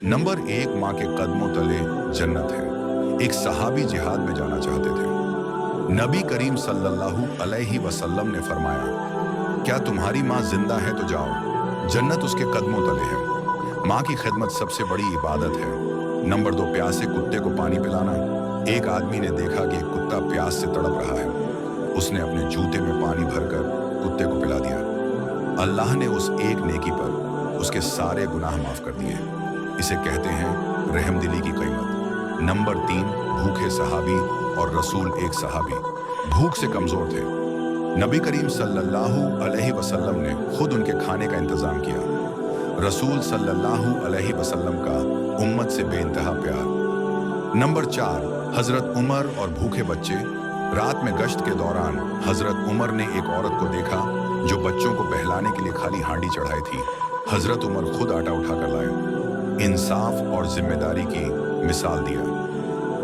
Number एक, माँ के कदमों तले जन्नत है। एक सहाबी जिहाद में जाना चाहते थे। नबी करीम सल्लल्लाहु अलैहि वसल्लम ने फरमाया, क्या तुम्हारी माँ जिंदा है तो जाओ, जन्नत उसके कदमों तले है। माँ की खिदमत सबसे बड़ी इबादत है। नंबर दो, प्यासे कुत्ते को पानी पिलाना। एक आदमी ने देखा कि एक कुत्ता प्यास से तड़प रहा है। उसने अपने जूते में पानी भरकर कुत्ते को पिला दिया। अल्लाह ने उस एक नेकी पर उसके सारे गुनाह माफ कर दिए। इसे कहते हैं रहमदिली की कीमत। नंबर तीन, भूखे सहाबी और रसूल। एक सहाबी भूख से कमजोर थे। नबी करीम सल्लल्लाहु अलैहि वसल्लम ने खुद उनके खाने का इंतजाम किया। रसूल सल्लल्लाहु अलैहि वसल्लम का उम्मत से बेइंतहा प्यार। नंबर चार, हजरत उमर और भूखे बच्चे। रात में गश्त के दौरान हजरत उमर ने एक औरत को देखा जो बच्चों को बहलाने के लिए खाली हांडी चढ़ाई थी। हजरत उमर खुद आटा उठाकर लाए, इंसाफ और जिम्मेदारी की मिसाल दिया।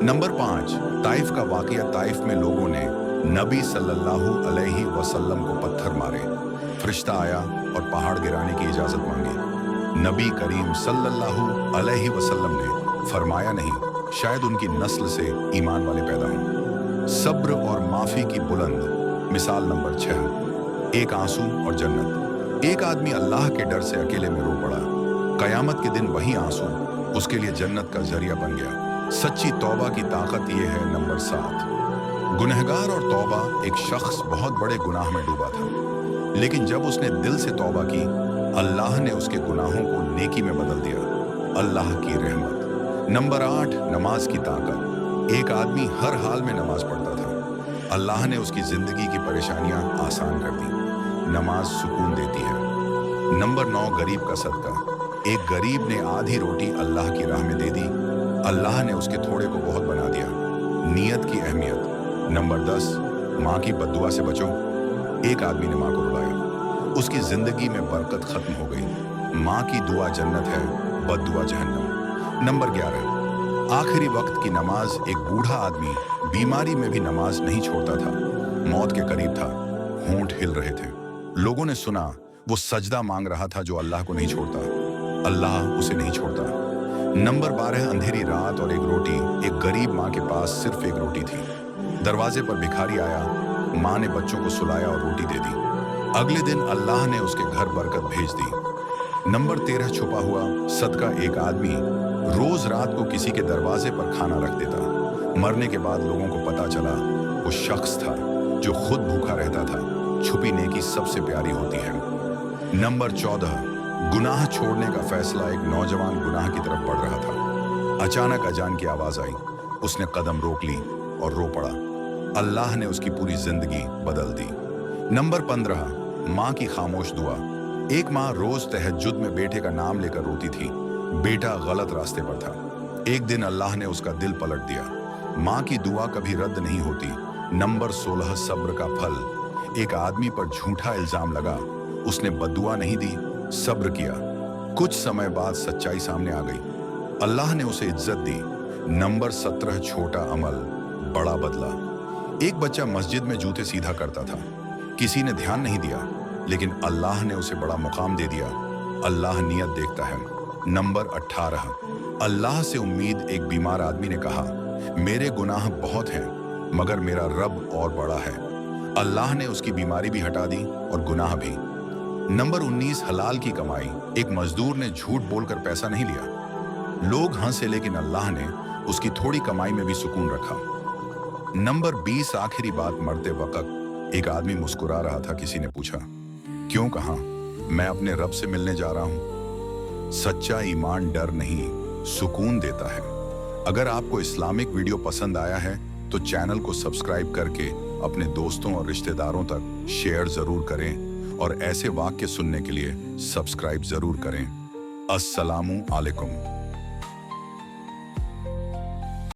नंबर पाँच, ताइफ का वाकया। ताइफ में लोगों ने नबी सल्लल्लाहु अलैहि वसल्लम को पत्थर मारे। फरिश्ता आया और पहाड़ गिराने की इजाजत मांगी। नबी करीम सल्लल्लाहु अलैहि वसल्लम ने फरमाया, नहीं, शायद उनकी नस्ल से ईमान वाले पैदा हों। सब्र और माफी की बुलंद मिसाल। नंबर छह, एक आंसू और जन्नत। एक आदमी अल्लाह के डर से अकेले में रो पड़ा। कयामत के दिन वही आंसू उसके लिए जन्नत का जरिया बन गया। सच्ची तौबा की ताकत ये है। नंबर सात, गुनहगार और तौबा। एक शख्स बहुत बड़े गुनाह में डूबा था, लेकिन जब उसने दिल से तौबा की, अल्लाह ने उसके गुनाहों को नेकी में बदल दिया। अल्लाह की रहमत। नंबर आठ, नमाज की ताकत। एक आदमी हर हाल में नमाज पढ़ता था। अल्लाह ने उसकी जिंदगी की परेशानियां आसान कर दी। नमाज सुकून देती है। नंबर नौ, गरीब का सदका। एक गरीब ने आधी रोटी अल्लाह की राह में दे दी। अल्लाह ने उसके थोड़े को बहुत बना दिया। नियत की अहमियत। नंबर 10, माँ की बद्दुआ से बचो। एक आदमी ने माँ को रुलाया, उसकी जिंदगी में बरकत खत्म हो गई। माँ की दुआ जन्नत है, बद्दुआ जहन्नम। नंबर 11, आखिरी वक्त की नमाज। एक बूढ़ा आदमी बीमारी में भी नमाज नहीं छोड़ता था। मौत के करीब था, होंठ हिल रहे थे। लोगों ने सुना वो सजदा मांग रहा था जो अल्लाह को नहीं छोड़ता। अल्लाह उसे नहीं छोड़ता। नंबर 12, अंधेरी रात और एक रोटी। एक गरीब माँ के पास सिर्फ एक रोटी थी। दरवाजे पर भिखारी आया। माँ ने बच्चों को सुलाया और रोटी दे दी। अगले दिन अल्लाह ने उसके घर बरकत भेज दी। नंबर 13, छुपा हुआ सदका। एक आदमी रोज रात को किसी के दरवाजे पर खाना रख देता। मरने के बाद लोगों को पता चला वो शख्स था जो खुद भूखा रहता था। छुपी नेकी सबसे प्यारी होती है। नंबर 14, गुनाह छोड़ने का फैसला। एक नौजवान गुनाह की तरफ बढ़ रहा था। अचानक अजान की आवाज आई। उसने कदम रोक ली और रो पड़ा। अल्लाह ने उसकी पूरी जिंदगी बदल दी। नंबर 15, माँ की खामोश दुआ। एक माँ रोज तहज्जुद में बेटे का नाम लेकर रोती थी। बेटा गलत रास्ते पर था। एक दिन अल्लाह ने उसका दिल पलट दिया। माँ की दुआ कभी रद्द नहीं होती। नंबर 16, सब्र का फल। एक आदमी पर झूठा इल्जाम लगा। उसने बद्दुआ नहीं दी, सब्र किया। कुछ समय बाद सच्चाई सामने आ गई। अल्लाह ने उसे इज्जत दी। नंबर 17, छोटा अमल, बड़ा बदला। एक बच्चा मस्जिद में जूते सीधा करता था। किसी ने ध्यान नहीं दिया, लेकिन अल्लाह ने उसे बड़ा मुकाम दे दिया। अल्लाह नियत देखता है। नंबर 18, अल्लाह से उम्मीद। एक बीमार आदमी ने कहा, मेरे गुनाह बहुत हैं, मगर मेरा रब और बड़ा है। अल्लाह ने उसकी बीमारी भी हटा दी और गुनाह भी। नंबर 19, हलाल की कमाई। एक मजदूर ने झूठ बोलकर पैसा नहीं लिया। लोग हंसे, लेकिन अल्लाह ने उसकी थोड़ी कमाई में भी सुकून रखा। नंबर 20, आखिरी बात। मरते वक्त एक आदमी मुस्कुरा रहा था। किसी ने पूछा, क्यों? कहा, मैं अपने रब से मिलने जा रहा हूं। सच्चा ईमान डर नहीं, सुकून देता है। अगर आपको इस्लामिक वीडियो पसंद आया है तो चैनल को सब्सक्राइब करके अपने दोस्तों और रिश्तेदारों तक शेयर जरूर करें, और ऐसे वाक्य सुनने के लिए सब्सक्राइब जरूर करें। अस्सलामु अलैकुम।